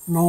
9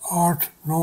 8-9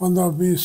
15, 20,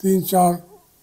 3-4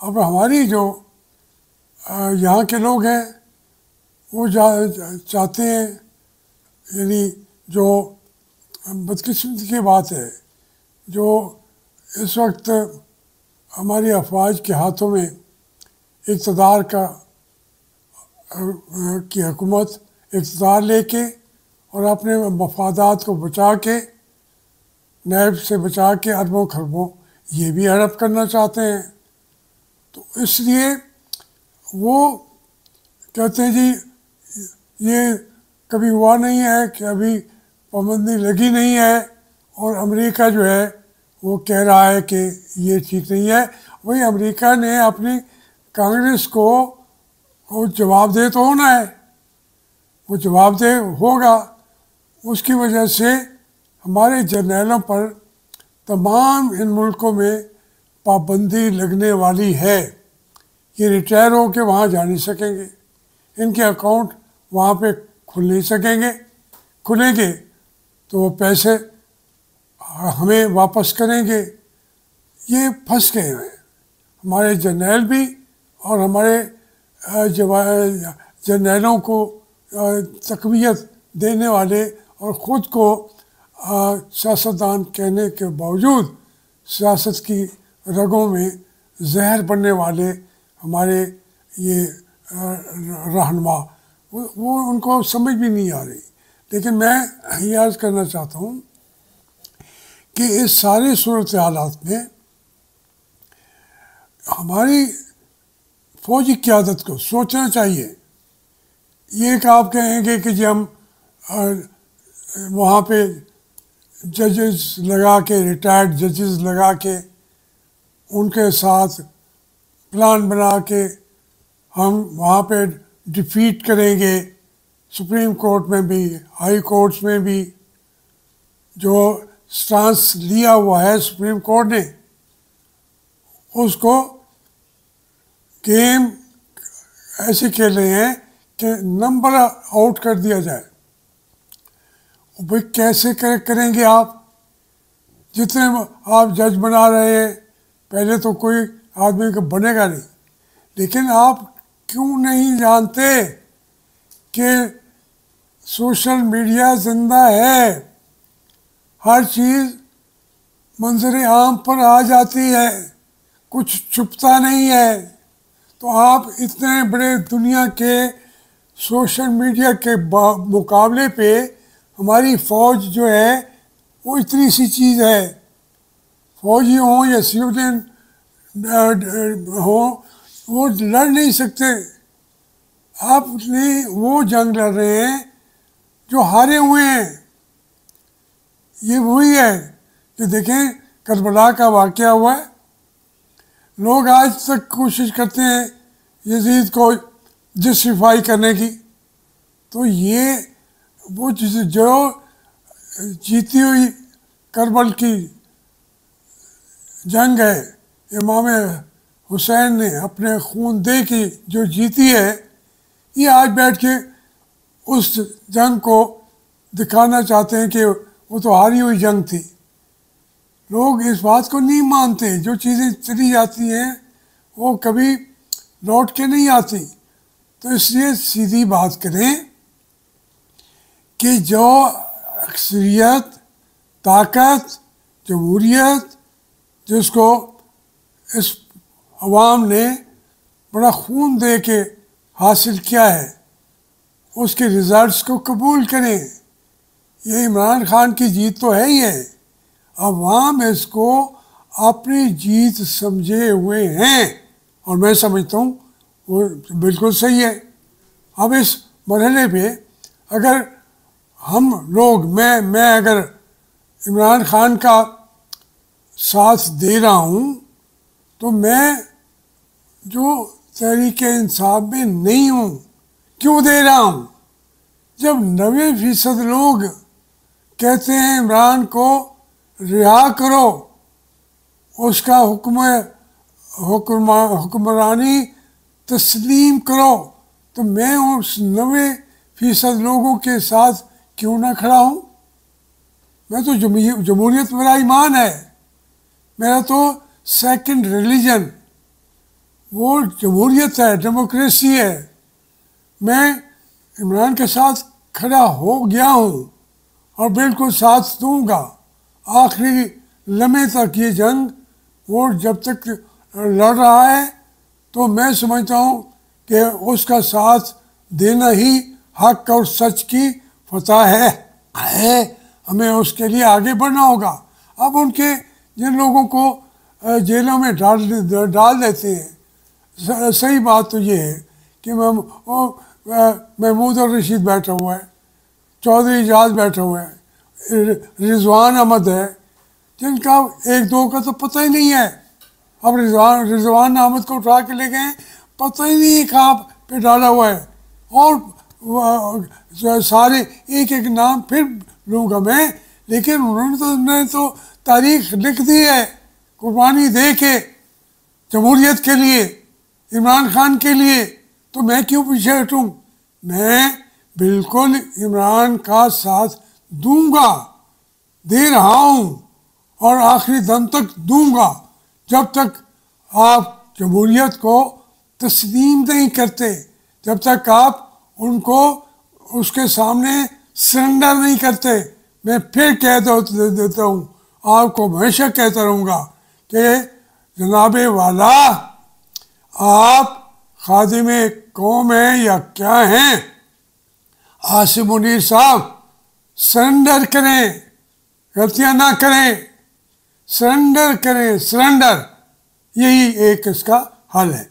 اب ہماری جو یہاں کے لوگ ہیں وہ چاہتے ہیں، یعنی جو بدقسمتی کی بات ہے، جو اس وقت ہماری افواج کے ہاتھوں میں اقتدار کی حکومت اقتدار لے کے اور اپنے مفادات کو بچا کے، نیب سے بچا کے اربوں خربوں یہ بھی ہڑپ کرنا چاہتے ہیں. تو اس لیے وہ کہتے ہیں جی یہ کبھی ہوا نہیں ہے کہ ابھی پابندی لگی نہیں ہے، اور امریکہ جو ہے وہ کہہ رہا ہے کہ یہ ٹھیک نہیں ہے. وہی امریکہ نے اپنی کانگریس کو وہ جواب دہ تو ہونا ہے، وہ جواب دہ ہوگا. اس کی وجہ سے ہمارے جرنیلوں پر تمام ان ملکوں میں پابندی لگنے والی ہے. یہ ریٹائر ہو کے وہاں جا نہیں سکیں گے، ان کے اکاؤنٹ وہاں پہ کھل نہیں سکیں گے. کھلیں گے تو وہ پیسے ہمیں واپس کریں گے. یہ پھنس گئے ہیں ہمارے جرنیل بھی، اور ہمارے جرنیلوں کو تقویت دینے والے اور خود کو سیاستدان کہنے کے باوجود سیاست کی رگوں میں زہر بننے والے ہمارے یہ رہنما، وہ ان کو سمجھ بھی نہیں آ رہی. لیکن میں یہ عرض کرنا چاہتا ہوں کہ اس ساری صورتحالات میں ہماری فوجی قیادت کو سوچنا چاہیے. یہ کہ آپ کہیں گے کہ جی ہم وہاں پہ ججز لگا کے، ریٹائرڈ ججز لگا کے، ان کے ساتھ پلان بنا کے ہم وہاں پہ ڈیفیٹ کریں گے. سپریم کورٹ میں بھی، ہائی کورٹس میں بھی جو سٹانس لیا ہوا ہے سپریم کورٹ نے، اس کو گیم ایسے کھیل رہے ہیں کہ نمبر آؤٹ کر دیا جائے. بھائی کیسے کریں گے آپ؟ جتنے آپ جج بنا رہے ہیں، پہلے تو کوئی آدمی کو بنے گا نہیں، لیکن آپ کیوں نہیں جانتے کہ سوشل میڈیا زندہ ہے، ہر چیز منظر عام پر آ جاتی ہے، کچھ چھپتا نہیں ہے. تو آپ اتنے بڑے دنیا کے سوشل میڈیا کے مقابلے پہ ہماری فوج جو ہے وہ اتنی سی چیز ہے. فوجی ہوں یا سویلین ہوں، وہ لڑ نہیں سکتے. آپ وہ جنگ لڑ رہے ہیں جو ہارے ہوئے ہیں. یہ وہی ہے کہ دیکھیں کربلا کا واقعہ ہوا ہے، لوگ آج تک کوشش کرتے ہیں یزید کو جسٹیفائی کرنے کی. تو یہ وہ جو جیتی ہوئی کربل کی جنگ ہے، امام حسین نے اپنے خون دے کے جو جیتی ہے، یہ آج بیٹھ کے اس جنگ کو دکھانا چاہتے ہیں کہ وہ تو ہاری ہوئی جنگ تھی. لوگ اس بات کو نہیں مانتے. جو چیزیں چلی جاتی ہیں وہ کبھی لوٹ کے نہیں آتی. تو اس لیے سیدھی بات کریں کہ جو اکثریت، طاقت، جمہوریت جس کو اس عوام نے بڑا خون دے کے حاصل کیا ہے، اس کے رزلٹس کو قبول کریں. یہ عمران خان کی جیت تو ہے ہی ہے، عوام اس کو اپنی جیت سمجھے ہوئے ہیں، اور میں سمجھتا ہوں وہ بالکل صحیح ہے. اب اس مرحلے پہ اگر ہم لوگ، میں اگر عمران خان کا ساتھ دے رہا ہوں تو میں جو تحریک انصاف میں نہیں ہوں. کیوں دے رہا ہوں؟ جب 90% لوگ کہتے ہیں عمران کو رہا کرو، اس کا حکمرانی تسلیم کرو، تو میں اس 90% لوگوں کے ساتھ کیوں نہ کھڑا ہوں؟ میں تو جمہوریت میرا ایمان ہے، میرا تو سیکنڈ ریلیجن. وہ جمہوریت ہے، ڈیموکریسی ہے. میں عمران کے ساتھ کھڑا ہو گیا ہوں اور بالکل ساتھ دوں گا آخری لمحے تک. یہ جنگ وہ جب تک لڑ رہا ہے تو میں سمجھتا ہوں کہ اس کا ساتھ دینا ہی حق اور سچ کی فتح ہے. ہمیں اس کے لیے آگے بڑھنا ہوگا. اب ان کے جن لوگوں کو جیلوں میں ڈال دیتے ہیں، صحیح بات تو یہ ہے کہ محمود الرشید بیٹھا ہوا ہے، چودھری اعجاز بیٹھا ہوا ہے، رضوان احمد ہے، جن کا ایک دو کا تو پتہ ہی نہیں ہے. اب رضوان احمد کو اٹھا کے لے گئے، پتہ ہی نہیں کہاں پہ ڈالا ہوا ہے. اور سارے ایک ایک نام پھر لوں گا میں، لیکن انہوں نے تو تاریخ لکھ دی ہے قربانی دے کے جمہوریت کے لیے، عمران خان کے لیے. تو میں کیوں پیچھے ہٹوں؟ میں بالکل عمران کا ساتھ دوں گا، دے رہا ہوں اور آخری دم تک دوں گا جب تک آپ جمہوریت کو تسلیم نہیں کرتے، جب تک آپ ان کو اس کے سامنے سرنڈر نہیں کرتے. میں پھر کہہ دیتا ہوں، آپ کو ہمیشہ کہتا رہوں گا کہ جناب والا، آپ خادم قوم ہیں یا کیا ہیں؟ عاصم منیر صاحب، سرنڈر کریں، غلطیاں نہ کریں، سرنڈر کریں، سرنڈر. یہی ایک اس کا حل ہے.